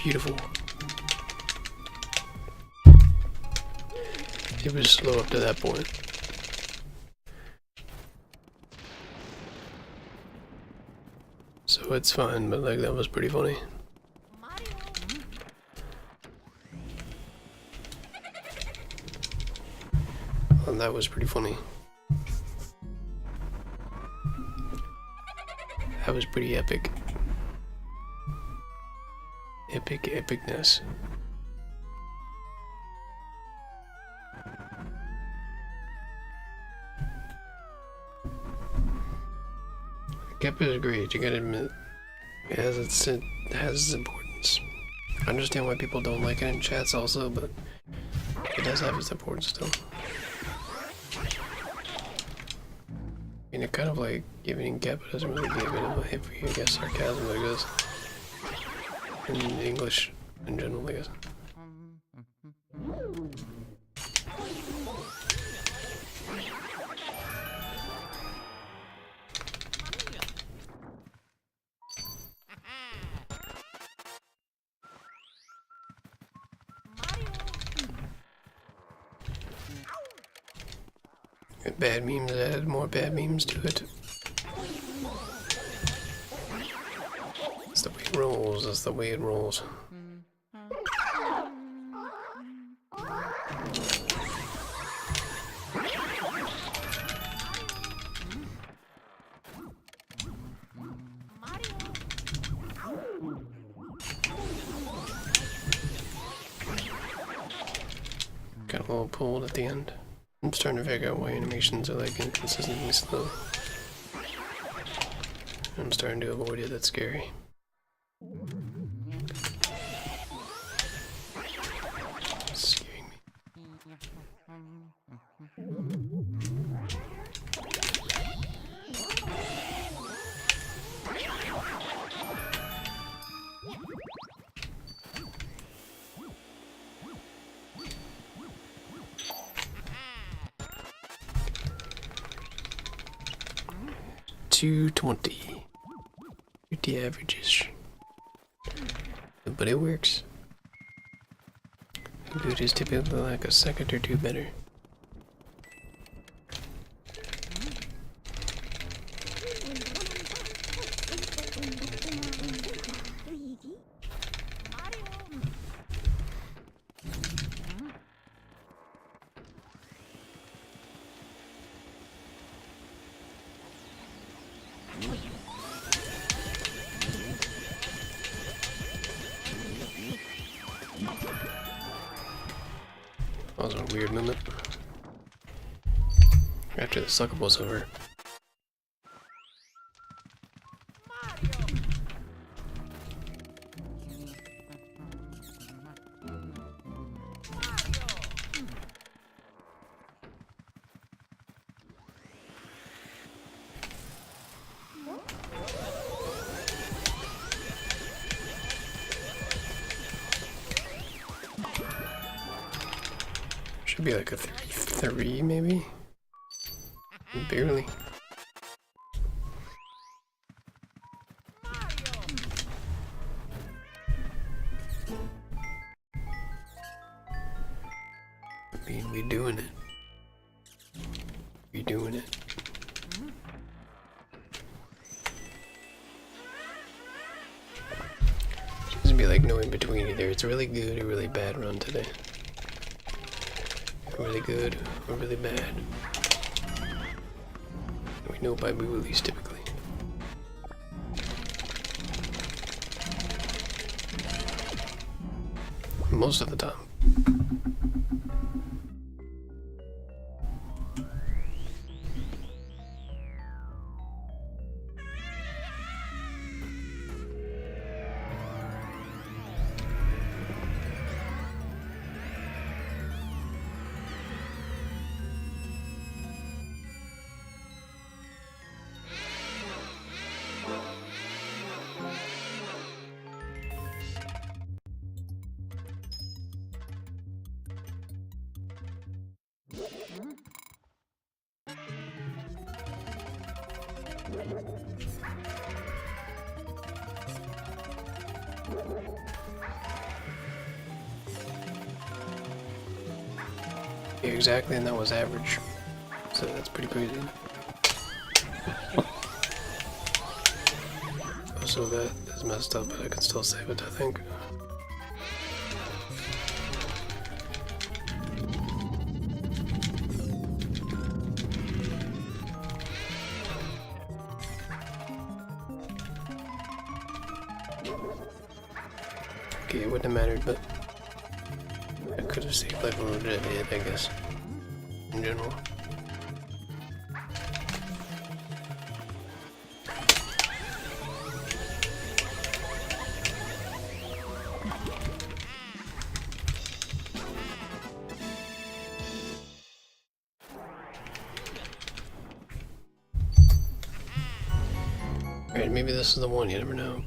beautiful. It was slow up to that point. So it's fine, but like that was pretty funny. And that was pretty funny. That was pretty epic. Epic epicness. Keppa is great, you gotta admit. It has its importance. I understand why people don't like it in chats also, but it does have its importance still. I mean, it kind of like giving Keppa doesn't really give it a hit for you, I guess sarcasm, I guess. In English in general, I guess. Bad memes added more bad memes to it. That's the way it rolls, that's the way it rolls. Got a little pulled at the end. I'm starting to figure out why animations are like inconsistently slow. I'm starting to avoid it, that's scary. It's scaring me. $2.20. Pretty average-ish. But it works. Good is typically like a second or two better. That was a weird moment. After the suckable's over. Should be like a 3 maybe? Barely. I mean, we doing it. We doing it. Seems to be like no in between either. It's a really good or really bad run today. Really good or really bad. We know by we release typically. Most of the time. Yeah, exactly, and that was average. So that's pretty crazy. Also, that is messed up, but I can still save it, I think. Okay, it wouldn't have mattered, but I could have saved like a legit hit, I guess, in general. Alright, maybe this is the one, you never know.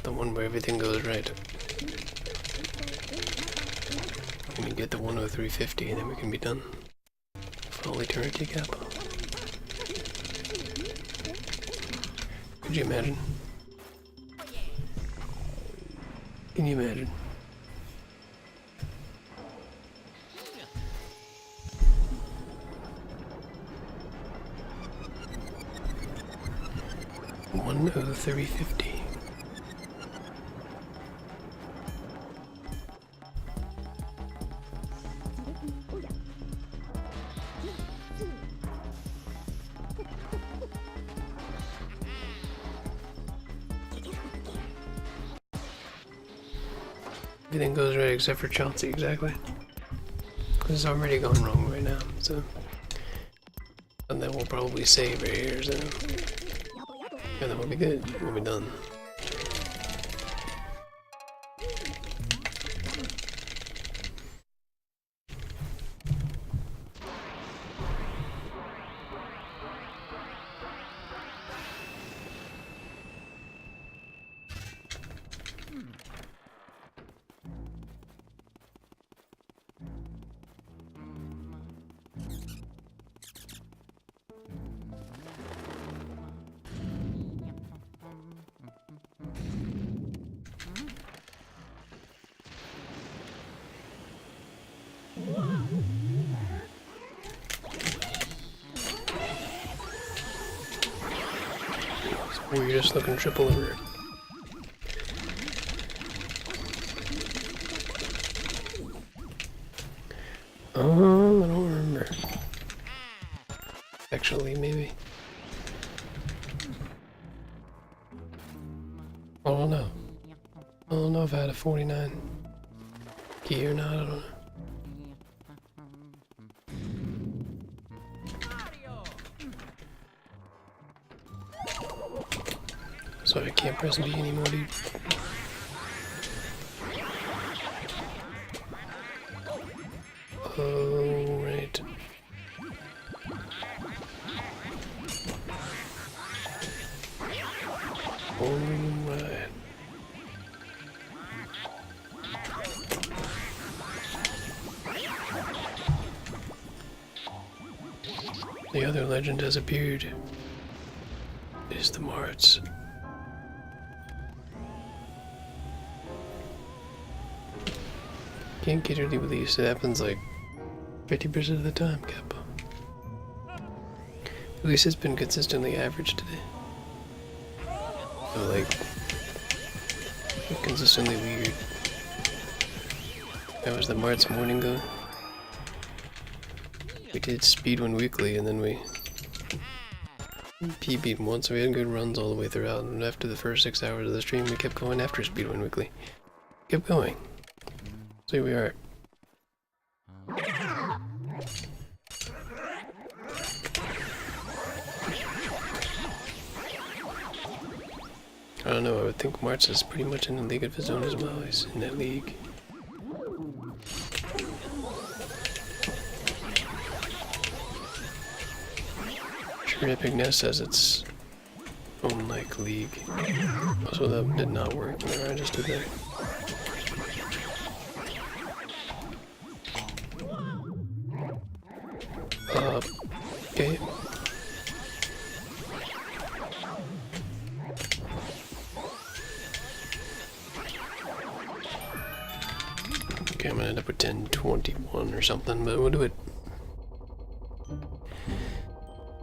The one where everything goes right. When you get the 103.50, and then we can be done. For all eternity gap. Could you imagine? Can you imagine? $103.50. Everything goes right except for Chelsea, exactly. It's already gone wrong right now, so. And then we'll probably save right here, so. And then we'll be good. We'll be done. Weirdest looking triple ever. I don't remember. Actually, maybe. I don't know. I don't know if I had a 49 key or not, I don't know. Sorry, I can't press D anymore, dude. Oh, right. Oh, right. The other legend has appeared. It is the Marts. Can't get it released. It happens like 50% of the time, Kappa. At least it's been consistently average today. So like, consistently weird. That was the March morning go. We did Speedrun weekly and then we PB'd once, so we had good runs all the way throughout, and after the first 6 hours of the stream we kept going after Speedrun weekly. Kept going. So here we are. I don't know, I would think March is pretty much in the league of his own as well. He's in that league. Sure, Epic Nest has its own like league. Also, that did not work whenever I just did that. Okay. Okay, I'm gonna end up with 10:21 or something, but we'll do it.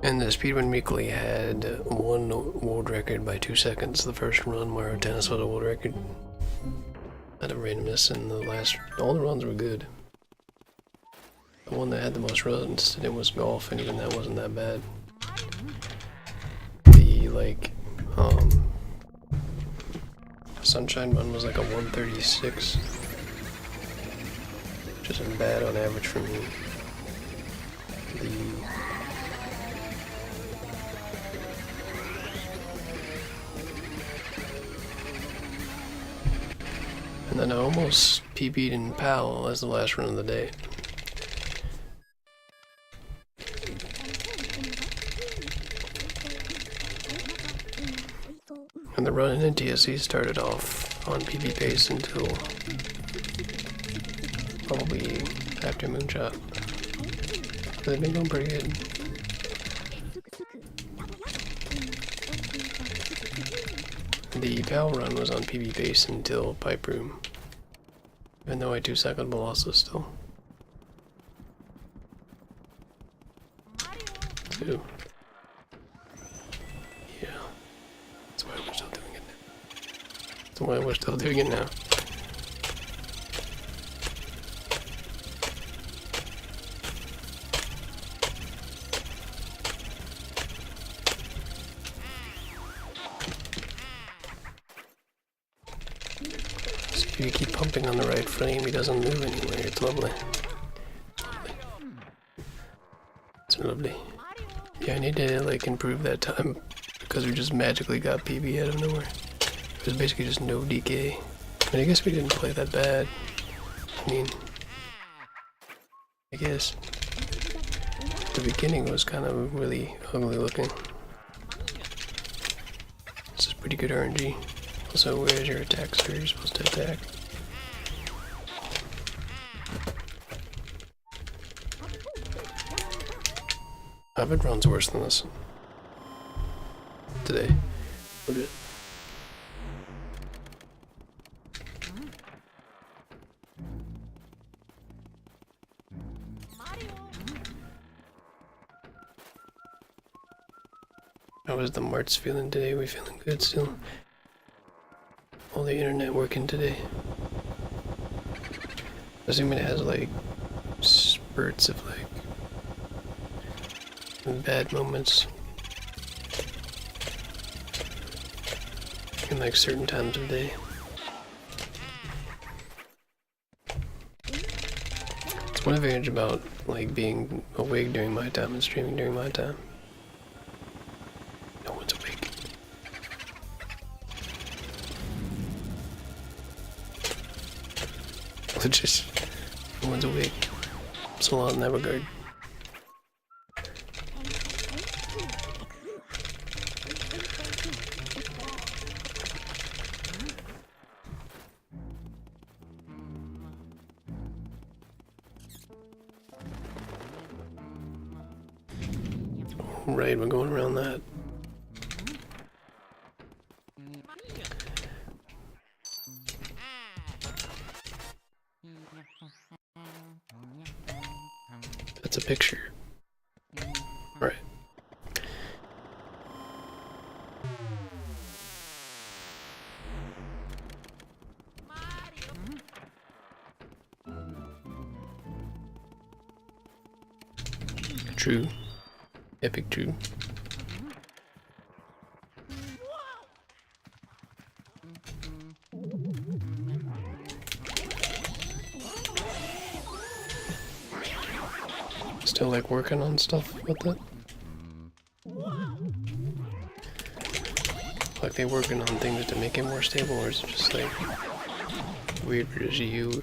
And the Speedrun Weekly had one world record by 2 seconds. The first run, Mario Tennis was a world record. Out of randomness, and all the runs were good. The one that had the most runs today was golf, and even that wasn't that bad. The Sunshine run was like a 136, which isn't bad on average for me. And then I almost PB'd in PAL as the last run of the day. And the run in NTSC started off on PB pace until probably after Moonshot. They've been going pretty good. The PAL run was on PB pace until Pipe Room. Even though I 2-second also still. 2. Yeah. That's why we're still doing it now. That's why we're still doing it now. You keep pumping on the right frame, he doesn't move anywhere. It's lovely. It's lovely. Yeah, I need to like improve that time because we just magically got PB out of nowhere. It was basically just no DK. I mean, I guess we didn't play that bad. I guess the beginning was kind of really ugly looking. This is pretty good RNG. Also, where's your attack, sir? You're supposed to attack. Avid runs worse than this. Today. Look at it. How is the Marts feeling today? We feeling good still? All the internet working today. Assuming it has like spurts of like bad moments in like certain times of day. It's one advantage about like being awake during my time and streaming during my time. No one's awake. Just no one's awake. So long in that regard. Right, we're going around that. That's a picture. Right. True. Epic true. Still like working on stuff with that? Like they working on things to make it more stable, or is it just like weird for just you?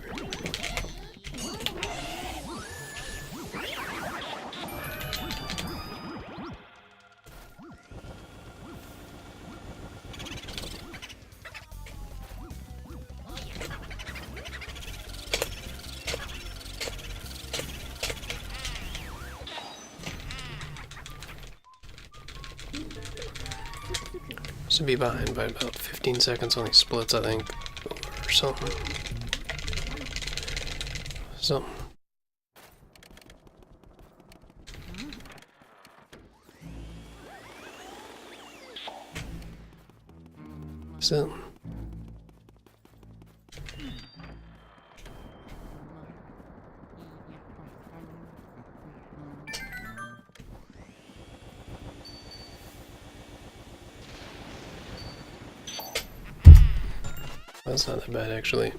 To be behind by about 15 seconds on these splits, I think, or something. So. So. That's not that bad, actually.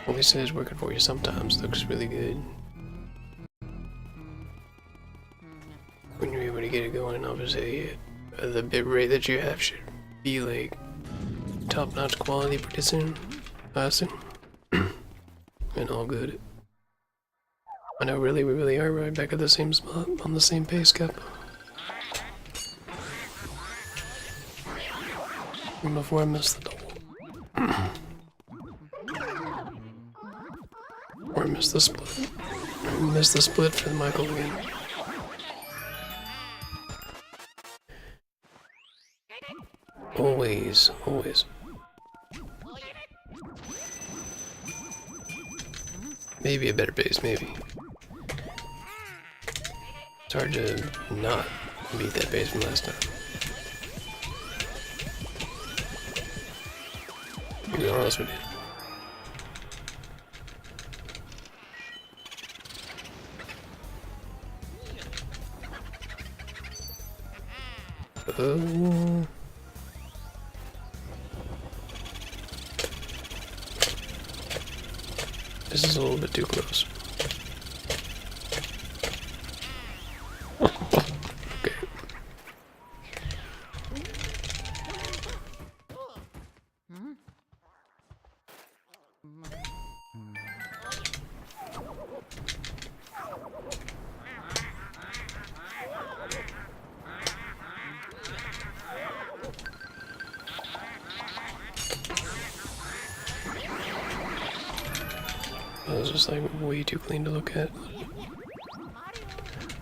At least it is working for you sometimes. Looks really good. When you're able to get it going, and obviously the bit rate that you have should be like top-notch quality pretty soon, I assume. And all good. I know, really, we really are right back at the same spot, on the same pace cap. And before I missed the double. Or I missed the split. I missed the split for Michael again. Always, always. Maybe a better pace, maybe. It's hard to not beat that pace from last time. To be honest with you. This is a little bit too close. Okay. That was just like way too clean to look at.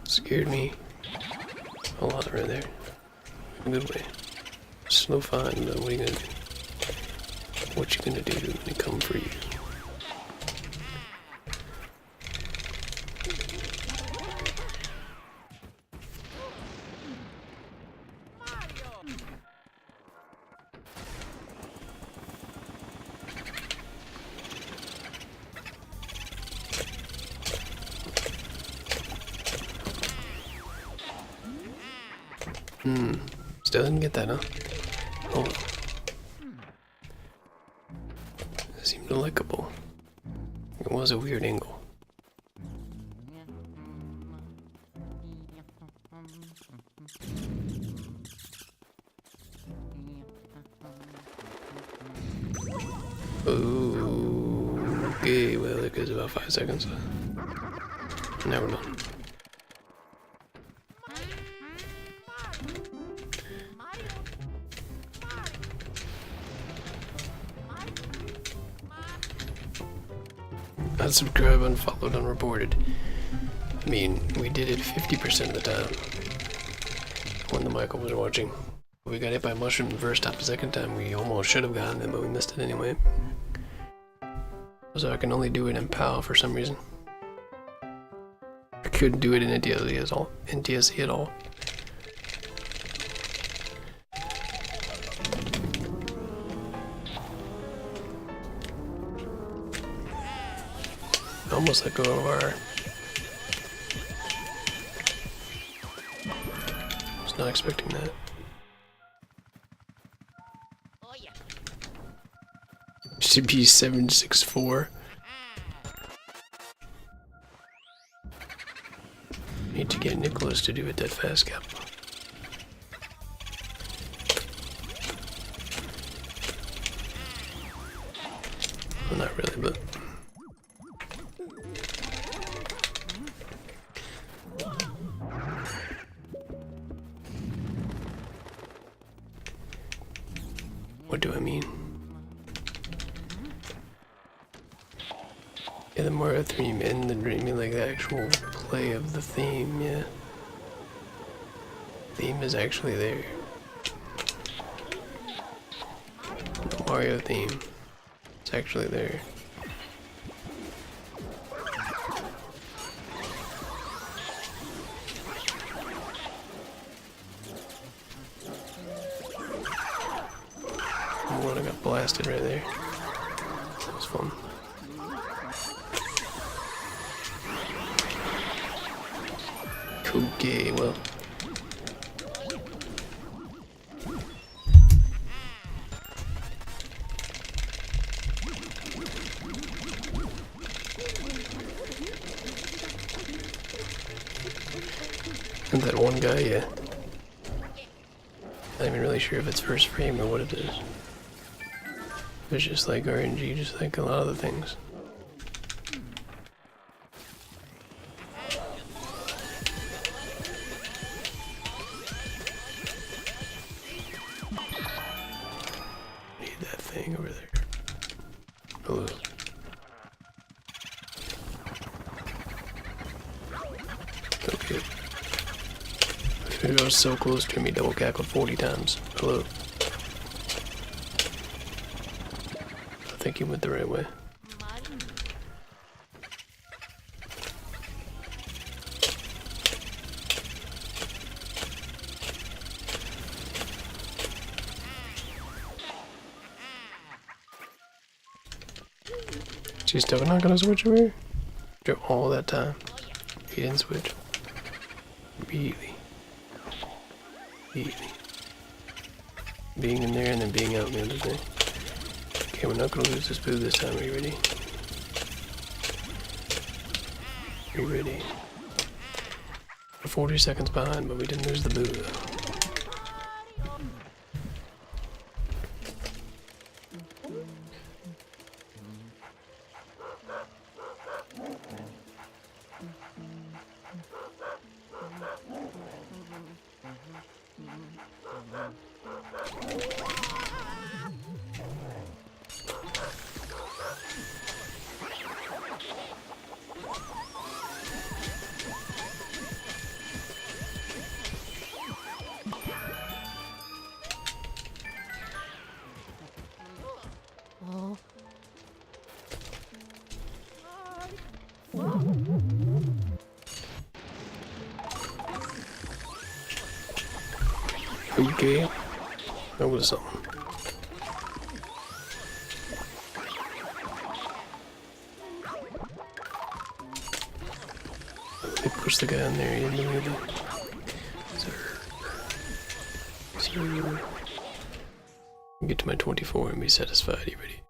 Scared me a lot right there. In a good way. Slow fine, but what are you gonna do? What you gonna do when they come for you? Still didn't get that, huh? Oh. It seemed likable. It was a weird angle. Oh, okay, well, it goes about 5 seconds. Now we're done. Unsubscribe, unfollowed, unreported. I mean, we did it 50% of the time when the Michael was watching. We got hit by a mushroom the first time, the second time we almost should have gotten it, but we missed it anyway. So I can only do it in PAL for some reason. I couldn't do it in NTSC at all. NTSC at all. Almost let go of our... Was not expecting that. Should be 764. Need to get Nicholas to do it that fast, Cap. Well, not really, but... What do I mean? Yeah, the Mario theme and the Dreamy, like the actual play of the theme, yeah. Theme is actually there. The Mario theme is actually there. One I got blasted right there. That was fun. Okay, well. And that one guy, yeah. Not even really sure if it's first frame or what it is. It's just like RNG, just like a lot of the things. Need that thing over there. Hello. Okay. I was so close to me, double cackled 40 times. Hello. I think he went the right way. She's still not gonna switch over here? After all that time, he didn't switch. Really? Really? Being in there and then being out in the other thing. Okay, we're not gonna lose this boo this time. Are you ready? Are you ready? We're 40 seconds behind, but we didn't lose the boo though. Okay, that was something. They pushed the guy in there, he didn't do anything. Sir. Get to my 24 and be satisfied. You ready?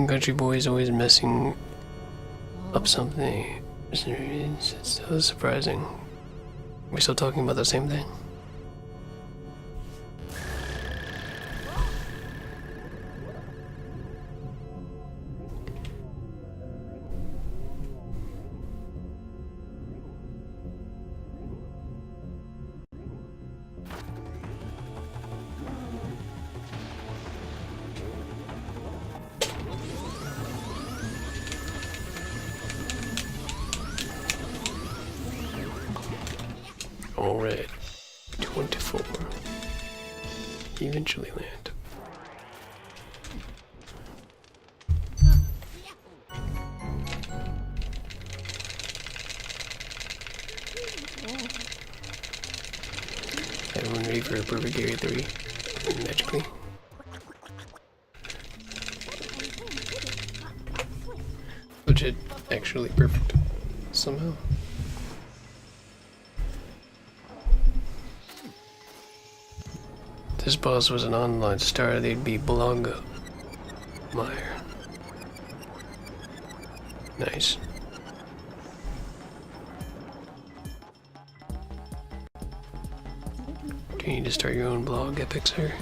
Country boy is always messing up something. It's so surprising. We're still talking about the same thing. Alright, 24. Eventually land. Everyone ready for a perfect area 3? Magically. Legit, actually perfect. Somehow. If this boss was an online star, they'd be Blanca Meyer. Nice. Do you need to start your own blog, Epic Sir?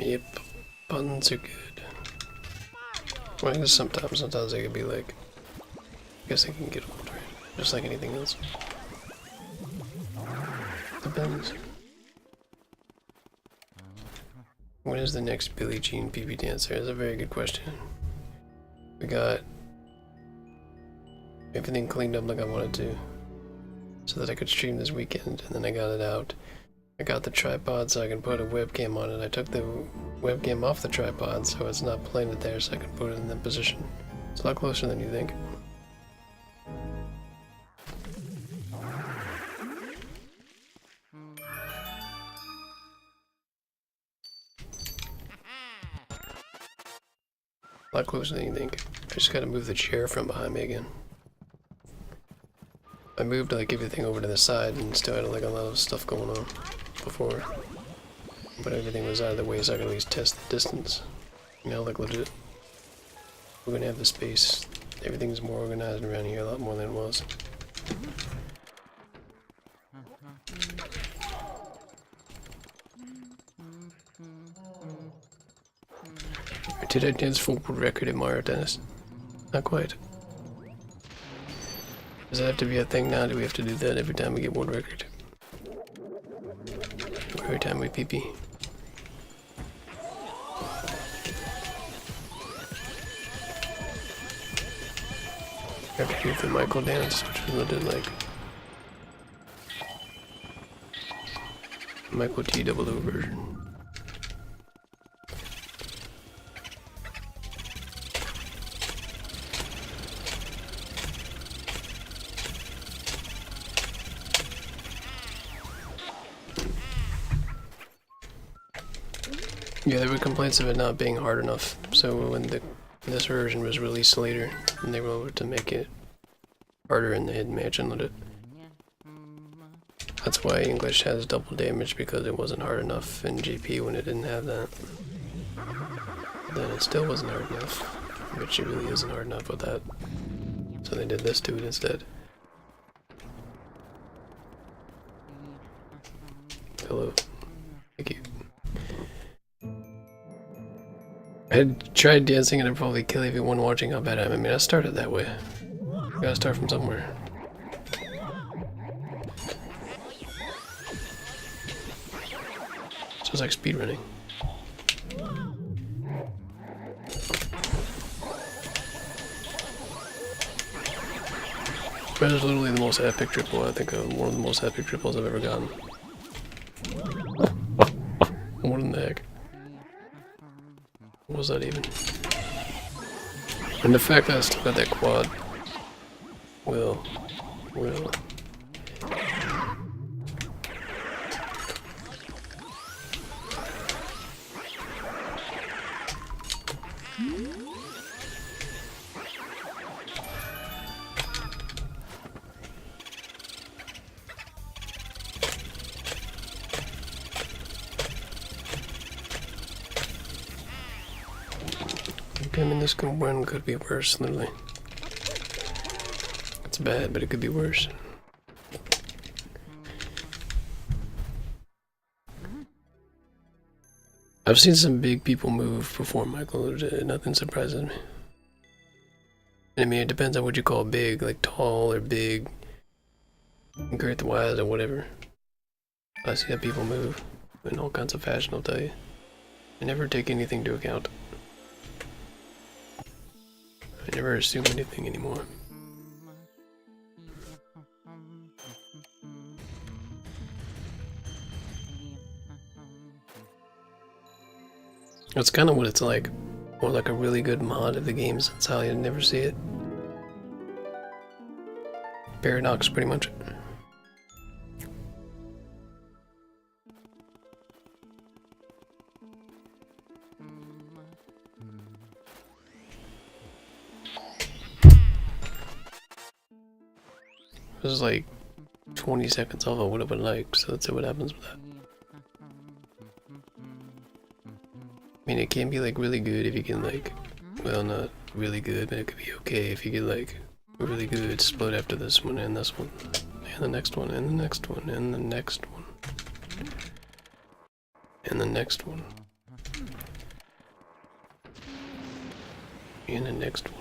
Yep, buttons are good. Well, I guess sometimes they could be like, I guess they can get old, right? Just like anything else. Depends. When is the next Billie Jean PB Dancer? That's a very good question. We got everything cleaned up like I wanted to, so that I could stream this weekend, and then I got it out. I got the tripod so I can put a webcam on it. I took the webcam off the tripod so it's not planted there, so I can put it in that position. It's a lot closer than you think. A lot closer than you think. I just gotta move the chair from behind me again. I moved like everything over to the side and still had like a lot of stuff going on before. But everything was out of the way so I could at least test the distance. Now like legit. We're gonna have the space. Everything's more organized around here, a lot more than it was. Did I dance for world record in Mario Tennis? Not quite. Does that have to be a thing now? Do we have to do that every time we get world record? Or every time we PP? I have to do the Michael dance, which is legit like Michael TOO version. Yeah, there were complaints of it not being hard enough, so when this version was released later, and they were able to make it harder in the hidden match and let it. That's why English has double damage, because it wasn't hard enough in GP when it didn't have that. Then it still wasn't hard enough, which it really isn't hard enough with that. So they did this to it instead. Hello. Thank you. I had tried dancing and I'd probably kill everyone watching how bad I am. I mean, I started that way. You gotta start from somewhere. So it's like speedrunning. That is literally the most epic triple, I think, one of the most epic triples I've ever gotten. What in the heck? What was that even? And the fact that I still got that quad will. I mean, this one could be worse, literally. It's bad, but it could be worse. I've seen some big people move before Michael. Nothing surprises me. I mean, it depends on what you call big, like tall or big, girth-wise or whatever. I see how people move in all kinds of fashion, I'll tell you. I never take anything into account. I never assume anything anymore. That's kind of what it's like. Or like a really good mod of the games. That's how you never see it. Paradox, pretty much. This is like 20 seconds off of what it would like, so let's see what happens with that. I mean, it can be like really good if you can like, well, not really good, but it could be okay if you get like really good split after this one and this one, and the next one, and the next one, and the next one, and the next one. in the next one.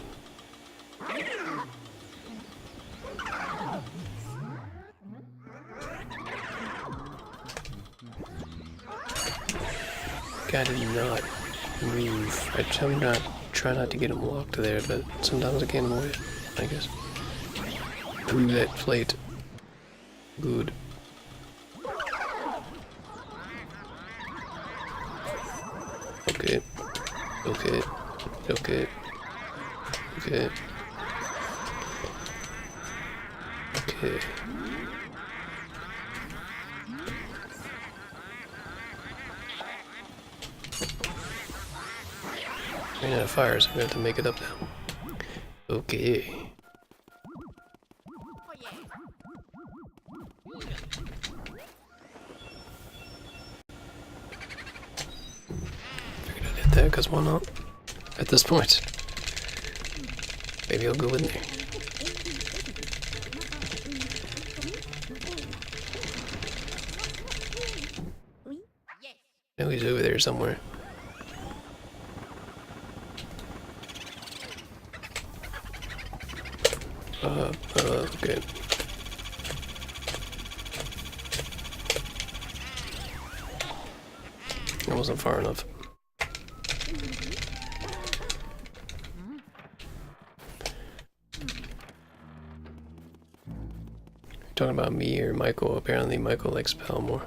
Guy did not move. I try not to get him locked there, but sometimes I can't avoid it, I guess. Through that plate. Good. Okay. Okay. Okay. Okay. Okay. Ran out of fire, so I'm gonna have to make it up now. Okay. Figured I'd hit that, because why not? At this point. Maybe I'll go in there. No, he's over there somewhere. Okay. That wasn't far enough. Talking about me or Michael? Apparently Michael likes Pal more.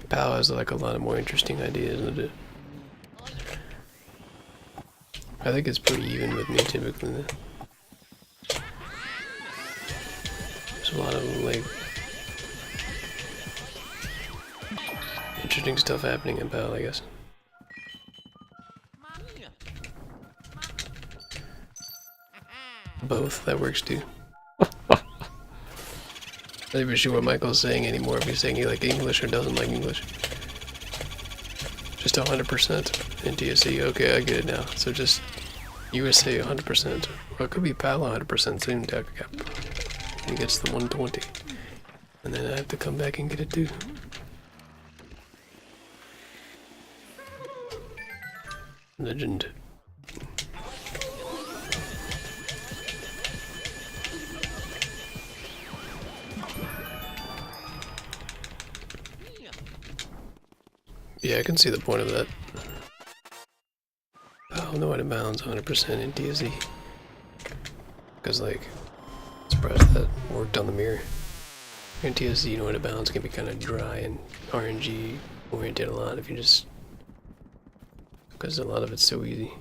Pal has like a lot of more interesting ideas, isn't it? I think it's pretty even with me typically. There's a lot of like interesting stuff happening in Pal, I guess. Both, that works too. Not even sure what Michael's saying anymore, if he's saying he likes English or doesn't like English. Just 100% in TSC. Okay, I get it now. So just USA 100%. Or it could be PAL 100% soon, he gets the 120. And then I have to come back and get it too. Legend. Yeah, I can see the point of that. Oh, no out of bounds 100% in DSE. Because, like, I'm surprised that worked on the mirror. In TSC, no out of bounds can be kind of dry and RNG oriented a lot if you just. Because a lot of it's so easy.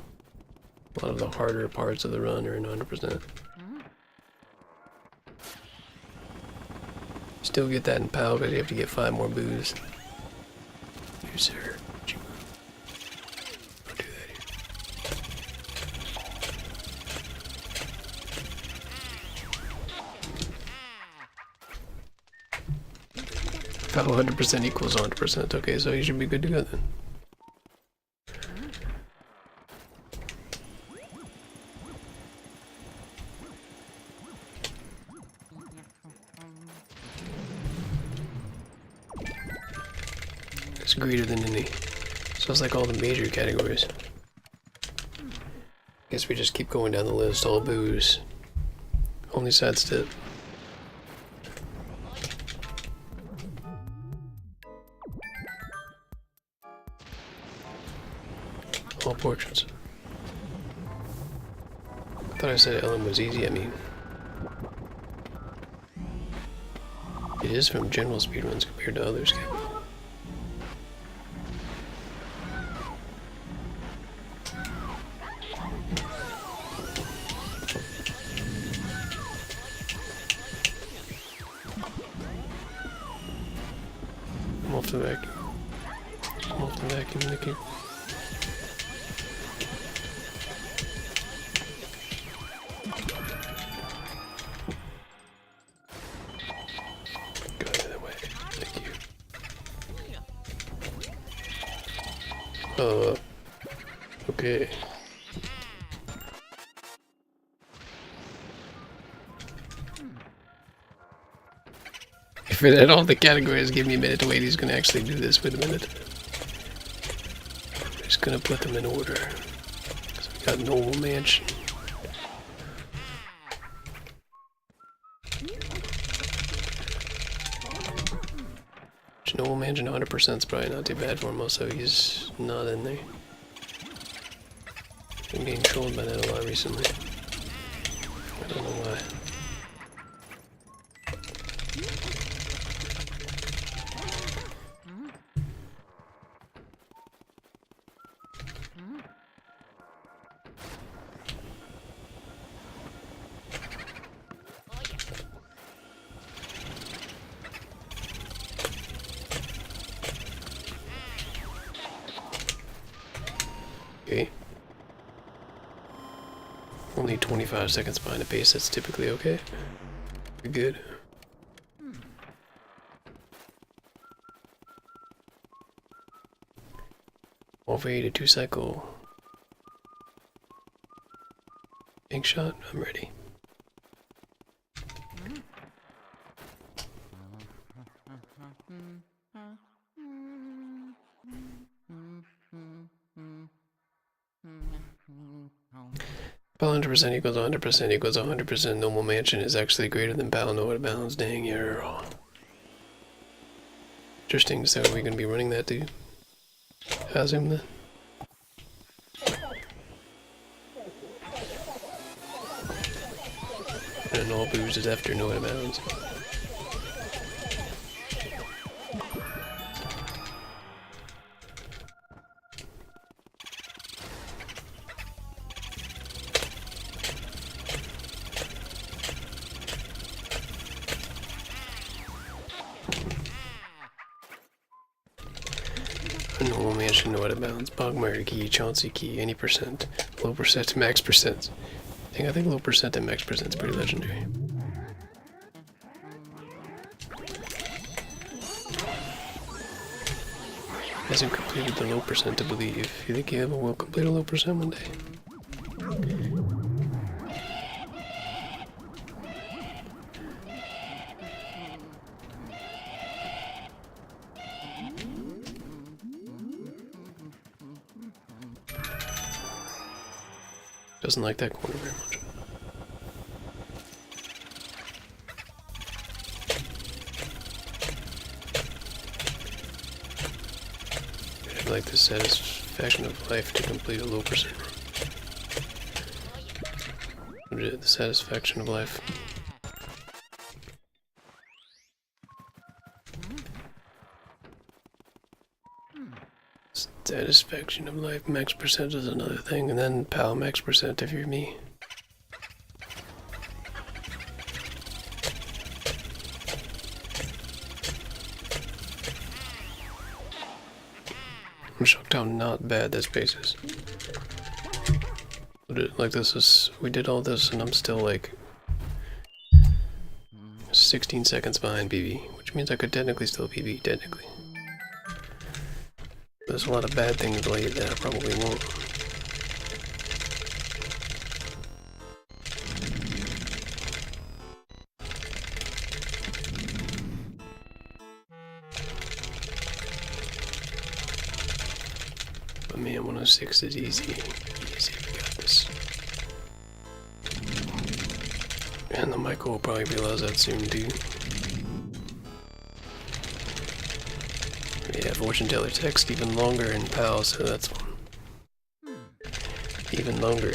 A lot of the harder parts of the run are in 100%. Still get that in PAL because you have to get 5 more boos. You, sir. Don't do that here. PAL 100% equals 100%. Okay, so you should be good to go then. It's greater than any. So it's like all the major categories. Guess we just keep going down the list. All boos. Only sidestep. All portraits. I thought I said Ellen was easy, I mean. It is from general speedruns compared to others. I'm off the vacuum. I'm off the vacuum, Nicky. Go the way. Thank you. Okay. If it had all the categories, give me a minute to wait. He's gonna actually do this. Wait a minute. just gonna put them in order. So we got normal mansion. Normal mansion 100% is probably not too bad for him, also he's not in there. Been getting trolled by that a lot recently. I don't know why. Okay. Only 25 seconds behind the pace, that's typically okay. We're good. Over 8 to 2 cycle. Ink shot, I'm ready. Pal 100% equals 100% equals 100%. Normal mansion is actually greater than pal no out of bounds. Dang, you're wrong. Interesting. So are we going to be running that too? How's him then? And all booze is after no out of bounds. Normal mansion, no out of bounds. Bogmire key, Chauncey key, any percent. Low percent to max percent. I think low percent and max percent is pretty legendary. Hasn't completed the low percent to believe. You think you ever will complete a low percent one day? Doesn't like that corner very much. I'd like the satisfaction of life to complete a low percent. The satisfaction of life. Satisfaction of life, max percent is another thing, and then pal max percent if you're me. I'm shocked how not bad this pace is. Like this is, we did all this and I'm still like 16 seconds behind PB, which means I could technically still PB, technically. There's a lot of bad things late that I probably won't. But man, 106 is easy. Easy, we got this. And the Michael will probably realize that soon too. Yeah, fortune teller text even longer in PAL, so that's one. Even longer.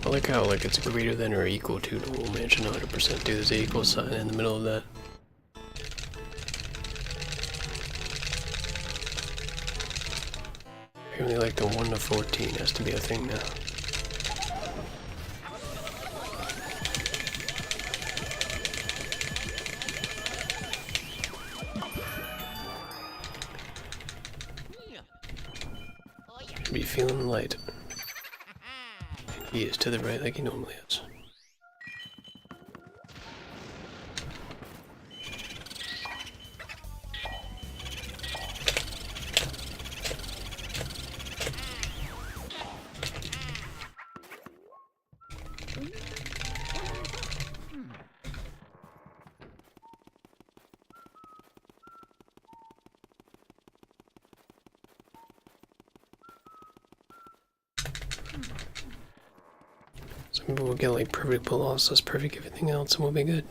I like how like it's greater than or equal to the whole mansion 100%. Do there's an equal sign in the middle of that. Apparently like the 1 to 14 has to be a thing now. should be feeling light. And he is to the right like he normally is. Some people will get like perfect pull-offs, so it's perfect everything else, and we'll be good.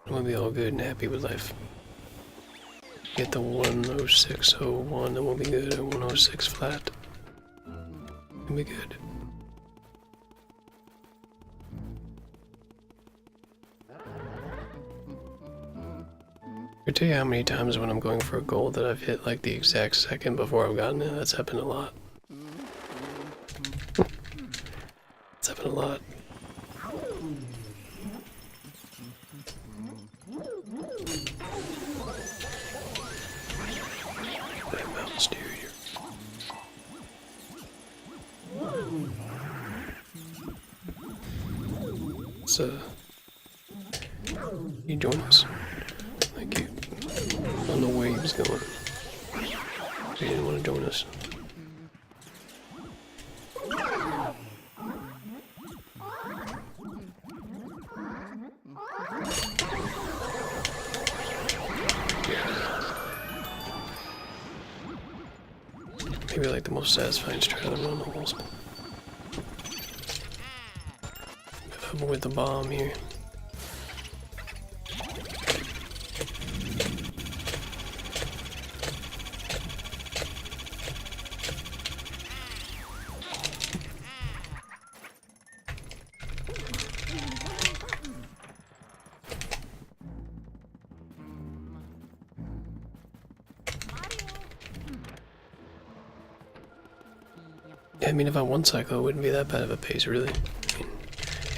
We'll be all good and happy with life. Get the 106.01 and we'll be good at 106 flat. We'll be good. I tell you how many times when I'm going for a goal that I've hit like the exact second before I've gotten it. That's happened a lot. It's happened a lot. That mountain steer here. So, you join us. Thank you. I don't know where he was going. He didn't want to join us. Maybe like the most satisfying strat I've run almost. With the bomb here. Yeah, I mean, if I one cycle, it wouldn't be that bad of a pace, really. I mean,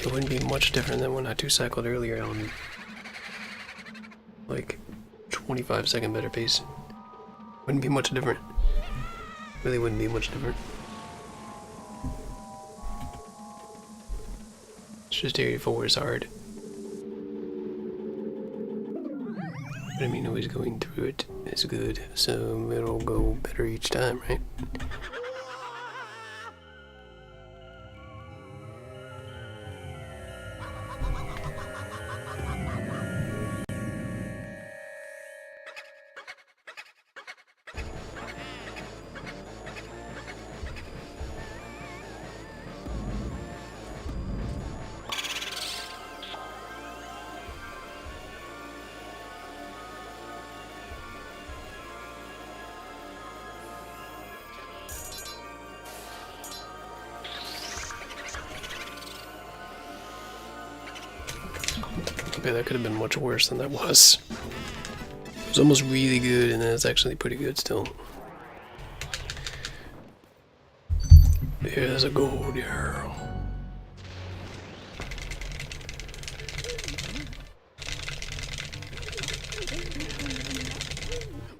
it wouldn't be much different than when I two cycled earlier on, like, 25-second better pace. Wouldn't be much different. Really wouldn't be much different. It's just area 4 is hard. But I mean, always going through it is good, so it'll go better each time, right? Okay, that could have been much worse than that was. It was almost really good, and then it's actually pretty good still. There's a gold arrow.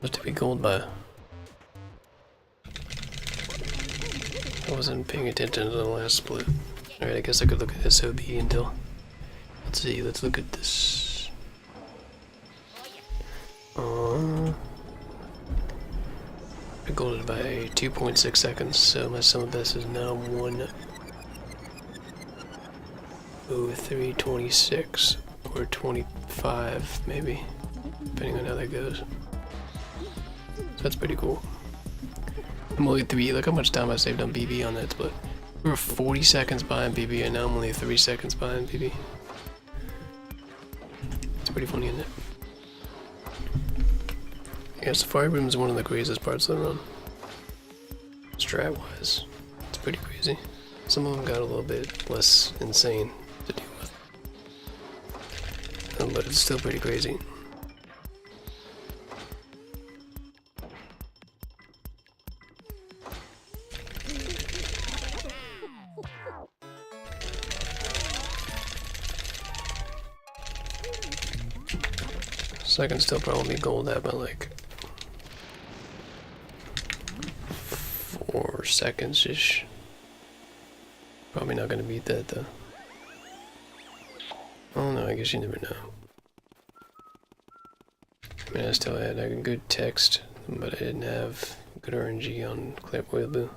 Must have been gold by. I wasn't paying attention to the last split. Alright, I guess I could look at SOB until. Let's see, let's look at this. I golded by 2.6 seconds, so my sum of best is now 1:03:26 or 25 maybe, depending on how that goes. So that's pretty cool. I'm only 3, look how much time I saved on BB on that split. We were 40 seconds behind BB and now I'm only 3 seconds behind BB. It's pretty funny, isn't it? Yeah, Safari Room is one of the craziest parts of the run. Strat-wise, it's pretty crazy. Some of them got a little bit less insane to deal with. But it's still pretty crazy. So I can still probably gold that by like 4 seconds-ish. Probably not gonna beat that though. Oh no, I guess you never know. I mean, I still had a good text, but I didn't have good RNG on Clairvoyant Blue.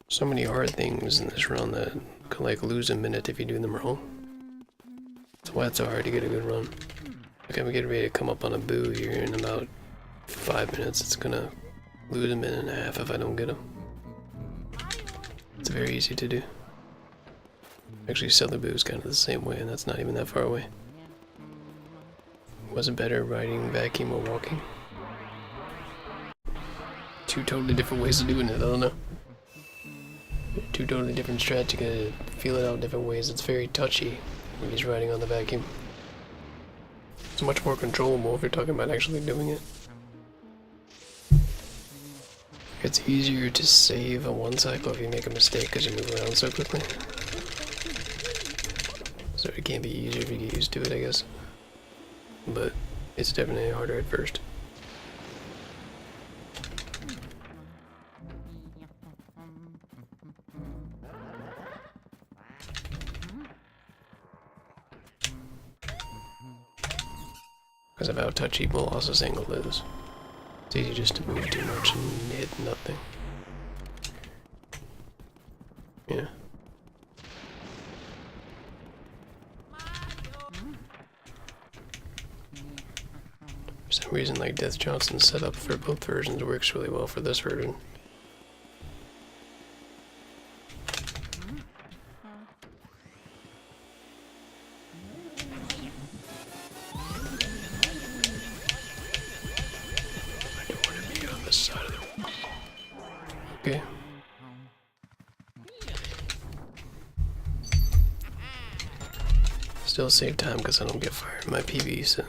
So many hard things in this run that could like lose a minute if you do them wrong. That's why it's so hard to get a good run. Like I'm getting ready to come up on a boo here in about 5 minutes. It's gonna lose a minute and a half if I don't get him. It's very easy to do. Actually, Southern Boo is kind of the same way, and that's not even that far away. Was it better riding vacuum or walking? Two totally different ways of doing it, I don't know. Two totally different strats, you gotta feel it out different ways. It's very touchy when he's riding on the vacuum. It's much more controllable if you're talking about actually doing it. It's easier to save a one cycle if you make a mistake because you move around so quickly. So it can be easier if you get used to it, I guess. But it's definitely harder at first. Because of how touchy will also single is. It's easy just to move too much and hit nothing. Yeah. For some reason, like Death Johnson's setup for both versions works really well for this version. Okay. Still save time because I don't get fired in my PB, so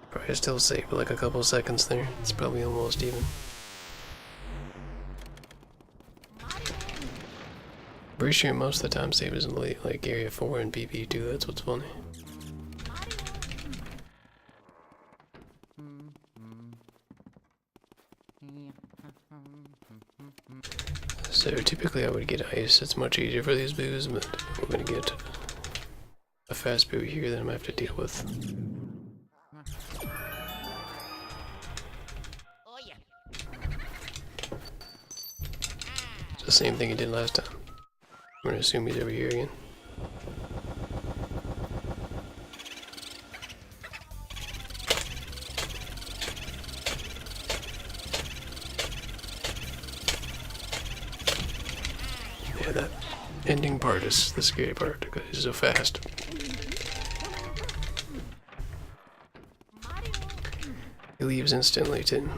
probably still save like a couple seconds there. It's probably almost even. Pretty sure most of the time save is in like area 4 and PB too. That's what's funny. So typically I would get ice, it's much easier for these boos, but we're gonna get a fast boo here that I'm gonna have to deal with. It's the same thing he did last time. I'm gonna assume he's over here again. Yeah, that ending part is the scary part because he's so fast. He leaves instantly too.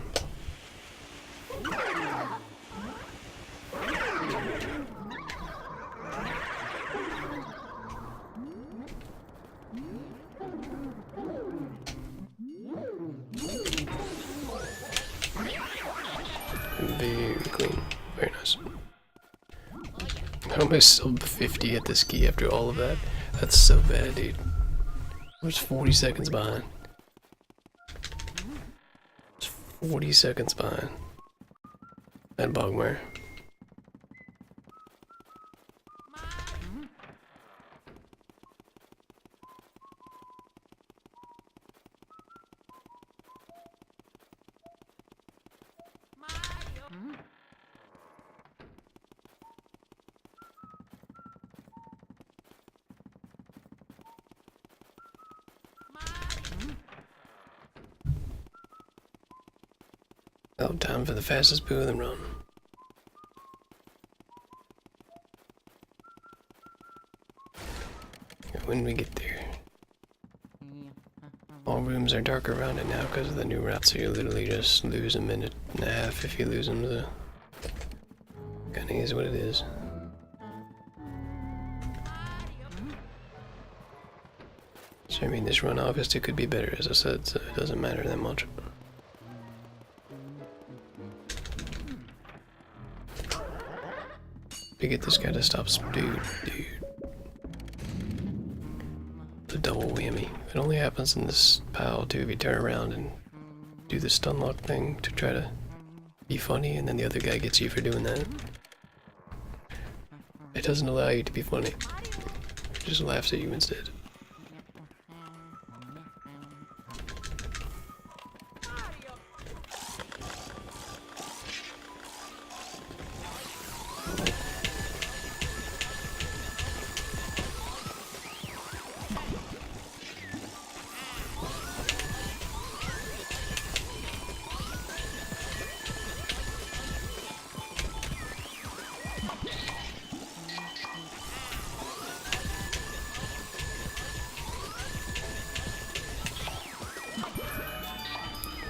Very clean. Very nice. How am I still 50 at this key after all of that? That's so bad, dude. I was 40 seconds behind. I was 40 seconds behind. That Bogmire. Oh, time for the fastest boo in the run. When we get there. All rooms are dark around it now because of the new route, so you literally just lose a minute and a half if you lose them, so kinda is what it is. So I mean, this run obviously could be better, as I said, so it doesn't matter that much. To get this guy to stop, dude. The double whammy. It only happens in this pile too if you turn around and do the stun lock thing to try to be funny, and then the other guy gets you for doing that. It doesn't allow you to be funny. It just laughs at you instead.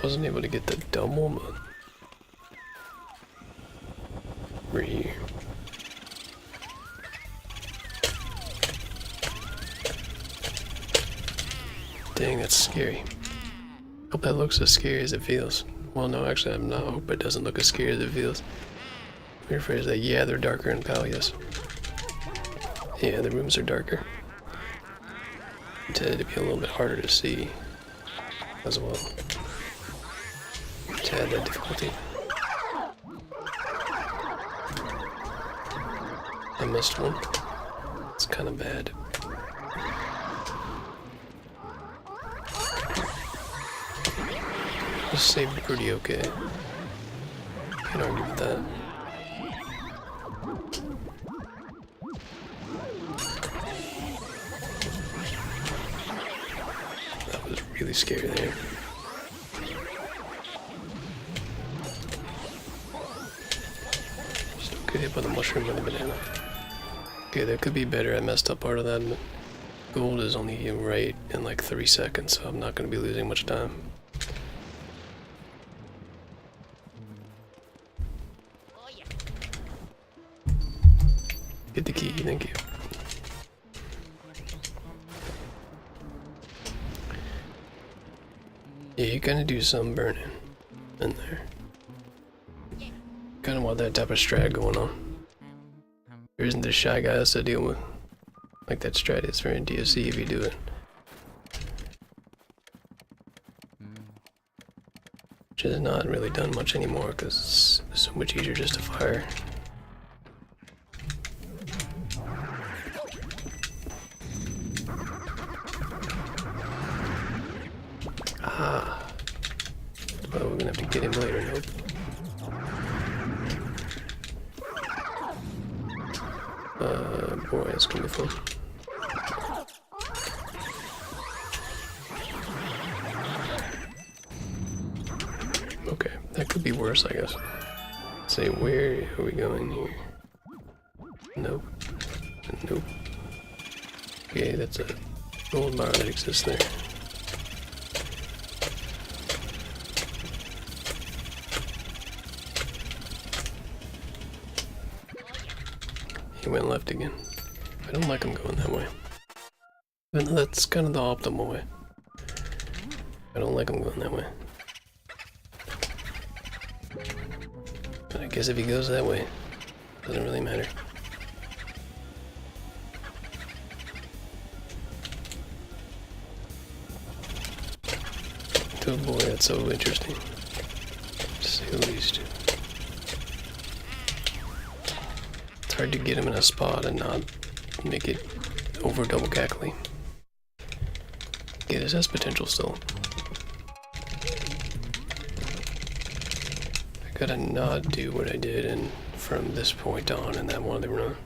Wasn't able to get the double, but right here. Dang, that's scary. Hope that looks as scary as it feels. Well, no, actually, I'm not. I hope it doesn't look as scary as it feels. Let me rephrase that. Yeah, they're darker in PAL, yes. Yeah, the rooms are darker. Intended to be a little bit harder to see as well. To add that difficulty. I missed one. It's kind of bad. Just saved pretty okay. Can't argue with that. That was really scary there. Good hit by the mushroom and the banana. Okay, that could be better. I messed up part of that, but gold is only right in like 3 seconds, so I'm not going to be losing much time. Get the key, thank you. Yeah, you kind of do some burning in there. Kind of want that type of strat going on. There isn't the shy guys to deal with. Like that strat is for in DSC if you do it. Which is not really done much anymore because it's so much easier just to fire. Ah. Well, we're gonna have to get him later, nope. Boy, it's gonna be fun. Okay, that could be worse, I guess. Let's see, where are we going here? Nope. Nope. Okay, that's a gold bar that exists there. He went left again. I don't like him going that way. Even though that's kind of the optimal way. I don't like him going that way. But I guess if he goes that way, it doesn't really matter. Oh boy, that's so interesting. To say the least. It's hard to get him in a spot and not make it over double cackly. Yeah, this has potential still. I gotta not do what I did and from this point on in that one other run.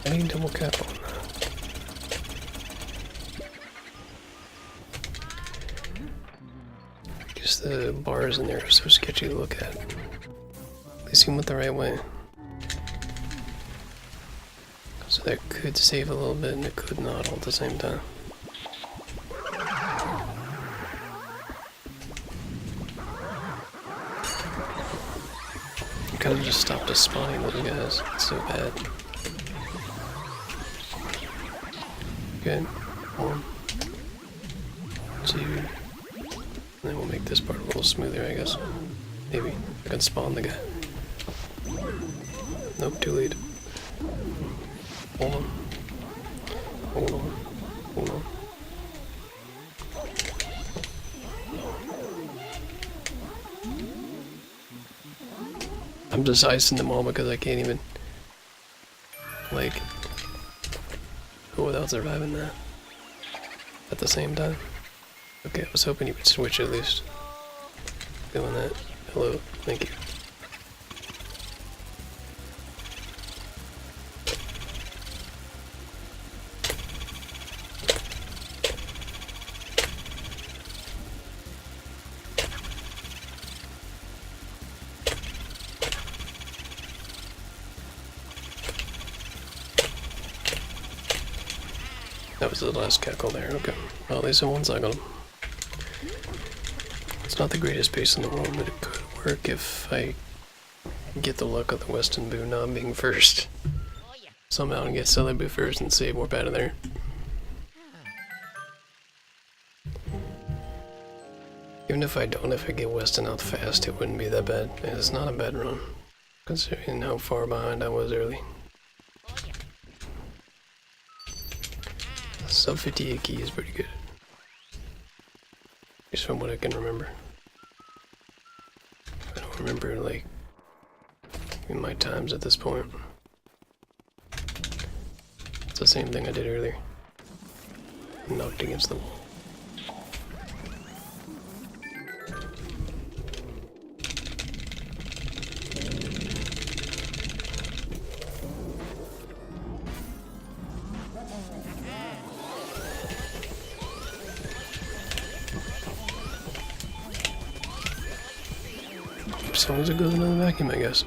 I need double cap on that. Just the bars in there are so sketchy to look at. They seem went the right way. So that could save a little bit and it could not all at the same time. Kind of just stopped us spawning those guys. It's so bad. Okay, 1, 2, and then we'll make this part a little smoother, I guess. Maybe I can spawn the guy. Nope, too late. Hold on. Hold on. Hold on. I'm just icing them all because I can't even, like, go without surviving that at the same time. Okay, I was hoping you would switch at least. Doing that. Hello, thank you. That was the last cackle there, okay. Well, at least in one cycle. It's not the greatest pace in the world, but it could work if I get the luck of the Weston Boo not being first. Somehow and get Silly Boo first and save warp out of there. Even if I don't, if I get Weston out fast, it wouldn't be that bad. And it's not a bad run, considering how far behind I was early. Sub 58 key is pretty good. Just from what I can remember. I don't remember, like, in my times at this point. It's the same thing I did earlier. Knocked against the wall. As long as it goes into the vacuum, I guess.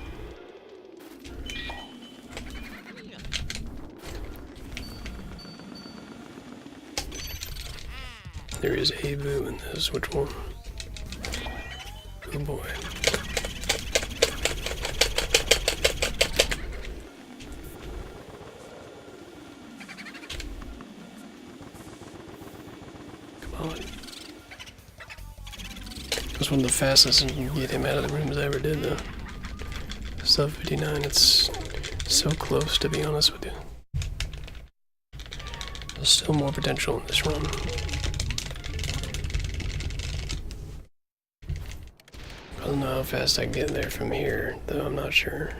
There is a Boo in this. Which one? Oh boy. Come on. That's one of the fastest and get him out of the rooms I ever did, though. Sub 59, it's so close, to be honest with you. There's still more potential in this run. I don't know how fast I can get there from here, though I'm not sure.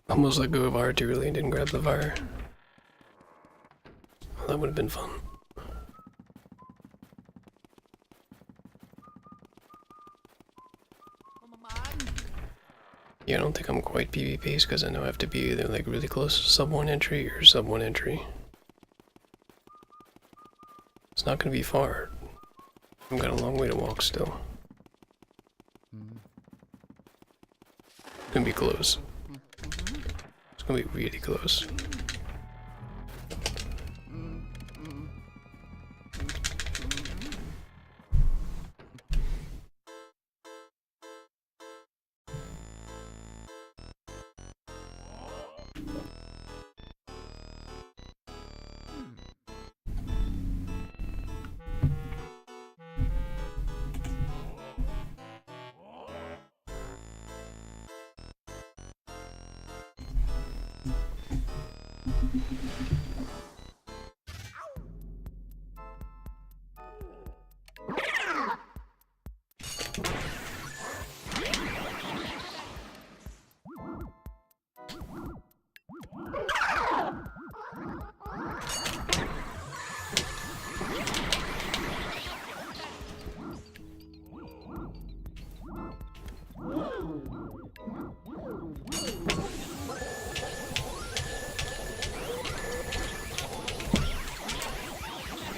Almost let go of R too early and didn't grab the fire. Well, that would have been fun. Yeah, I don't think I'm quite PvP'd because I know I have to be either like really close to sub 1 entry or sub 1 entry. It's not gonna be far. I've got a long way to walk still. It's gonna be close. It's gonna be really close.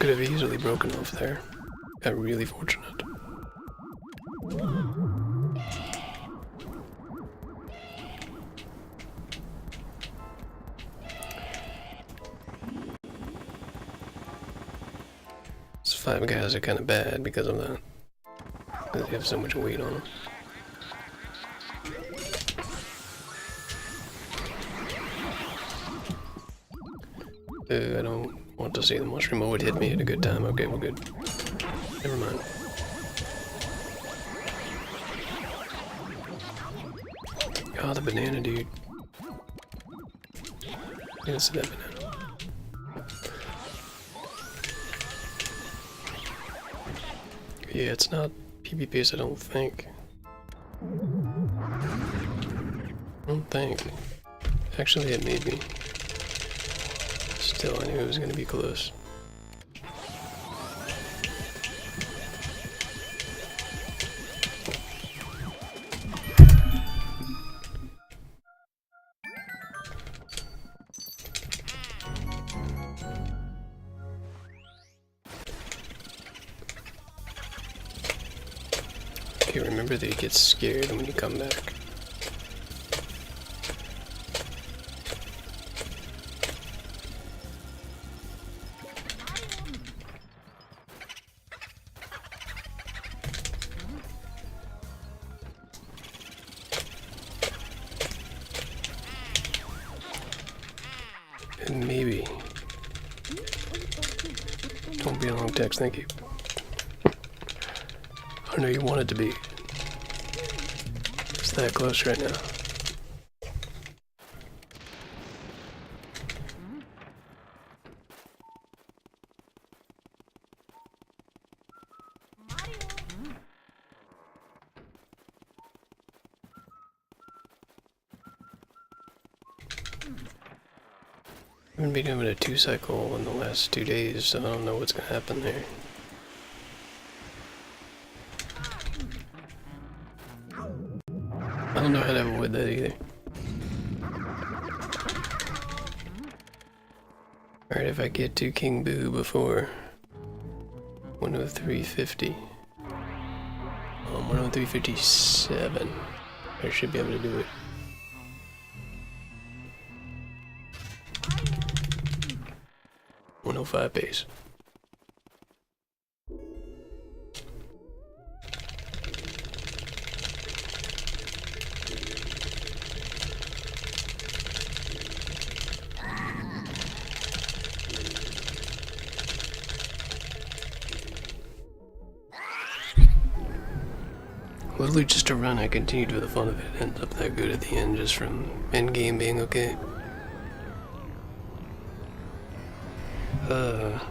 Could have easily broken off there. Got really fortunate. These 5 guys are kind of bad because of that. Because they have so much weight on them. I don't want to see the mushroom. Oh, it hit me at a good time. Okay, we're good. Never mind. Oh, the banana, dude. I didn't see that banana. Yeah, it's not PvPs, I don't think. I don't think. Actually, it may be. Still, I knew it was going to be close. Okay, remember that he gets scared when you come back. And maybe. Don't be a long text, thank you. I know you want it to be. It's that close right now. I'm gonna be doing a 2-cycle in the last 2 days, so I don't know what's gonna happen there. I don't know how to avoid that either. Alright, if I get to King Boo before 103.50, 103.57, I should be able to do it. .105 pace. Literally just a run, I continued for the fun of it. Ended up that good at the end just from endgame being okay. Load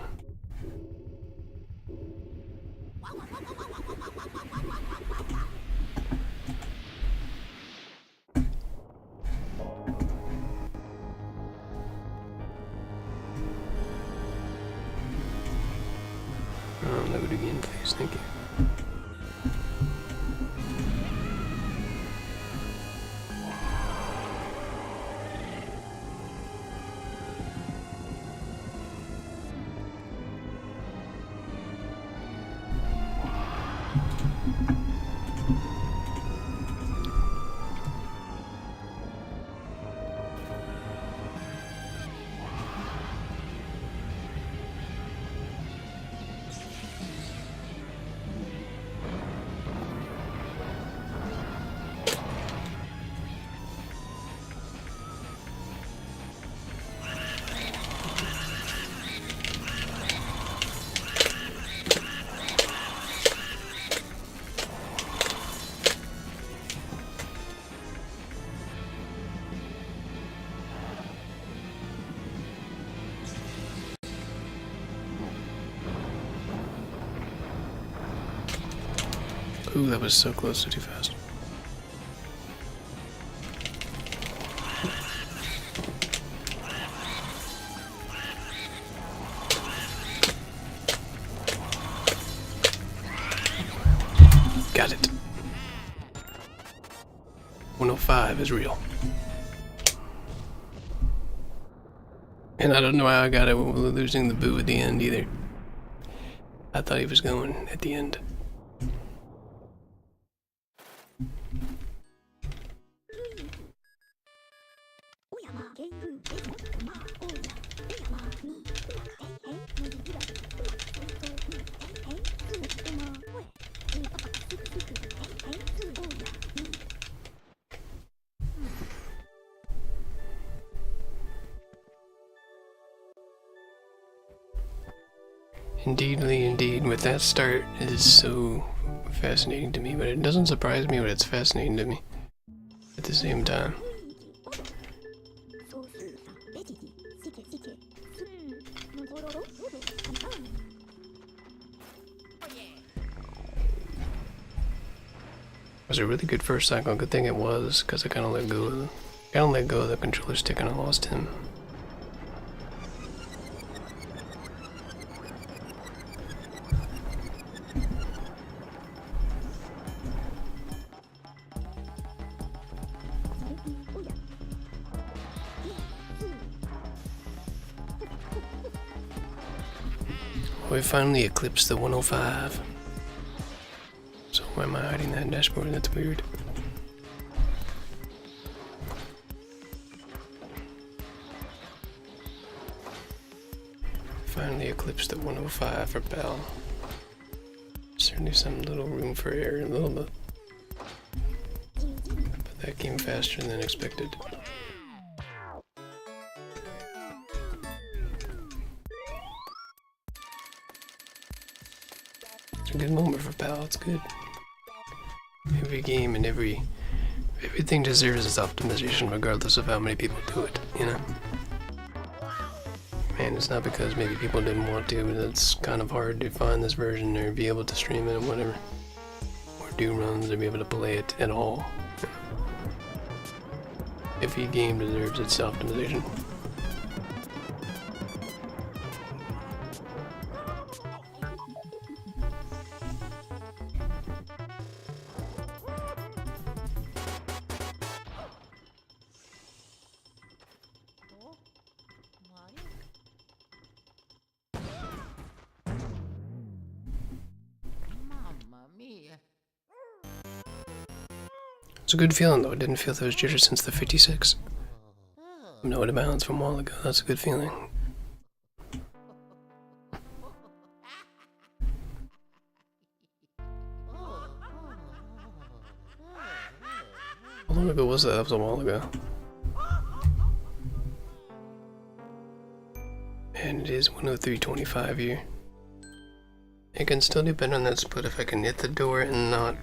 again, please. Thank you. Ooh, that was so close to too fast. Got it. 105 is real. And I don't know how I got it losing the boo at the end either. I thought he was going at the end. Indeed, with that start, it is so fascinating to me, but it doesn't surprise me, but it's fascinating to me at the same time. It was a really good first cycle. Good thing it was, because I kind of let go of the controller stick and I lost him. We finally eclipsed the 105. So why am I hiding that dashboard? That's weird. Finally eclipsed the 105 for Bell. Certainly some little room for error, a little bit. But that came faster than expected. It's a good moment for Pal, it's good. Every game and everything deserves its optimization regardless of how many people do it, you know? And it's not because maybe people didn't want to, but it's kind of hard to find this version or be able to stream it or whatever. Or do runs or be able to play it at all. Every game deserves its optimization. It's a good feeling though. I didn't feel those jitters since the 56. No out of bounds from a while ago. That's a good feeling. How long ago was that? That was a while ago. And it is 103.25 here. I can still do better on that split if I can hit the door and not...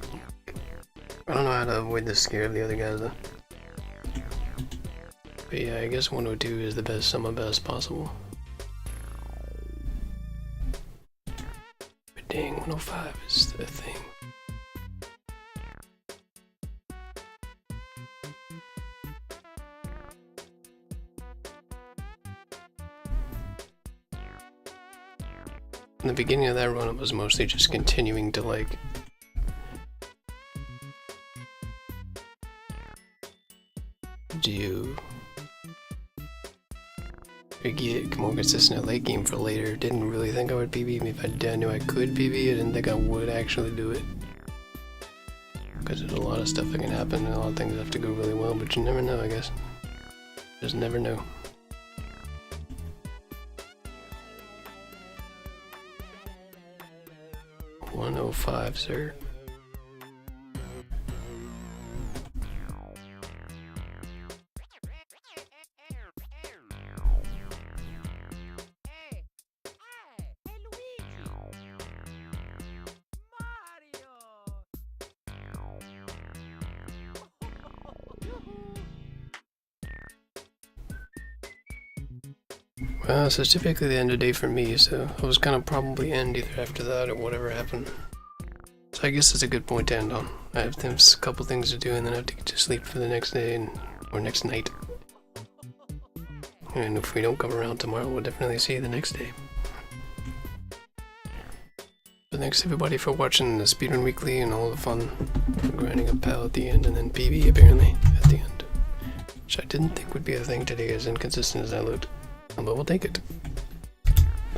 I don't know how to avoid the scare of the other guys though. But yeah, I guess 102 is the best, some of the best possible. But dang, 105 is the thing. In the beginning of that run, it was mostly just continuing to like get more consistent at late game for later. Didn't really think I would PB. If I knew I could PB, I didn't think I would actually do it. Because there's a lot of stuff that can happen and a lot of things have to go really well, but you never know, I guess. Just never know. $105, sir. Well, so it's typically the end of the day for me, so I was gonna probably end either after that or whatever happened. So I guess it's a good point to end on. I have a couple things to do and then I have to get to sleep for the next day or next night. And if we don't come around tomorrow, we'll definitely see you the next day. So thanks everybody for watching the Speedrun Weekly and all the fun grinding a pal at the end and then PB apparently at the end. Which I didn't think would be a thing today as inconsistent as I looked. But we'll take it.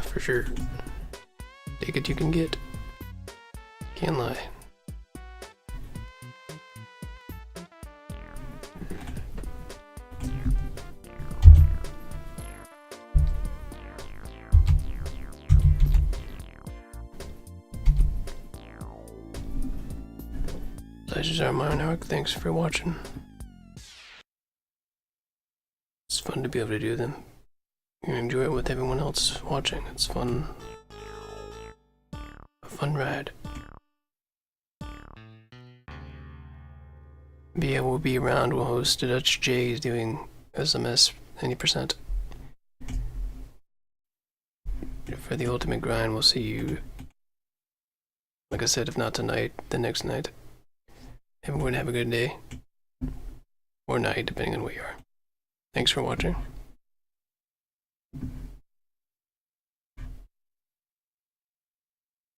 For sure. Take it you can get. Can't lie. This is our Iron Arc. Thanks for watching. It's fun to be able to do them. You enjoy it with everyone else watching. It's fun. A fun ride. But yeah, we'll be around. We'll host Dutch J's doing SMS 90%. For the ultimate grind, we'll see you, like I said, if not tonight, the next night. Everyone have a good day. Or night, depending on where you are. Thanks for watching.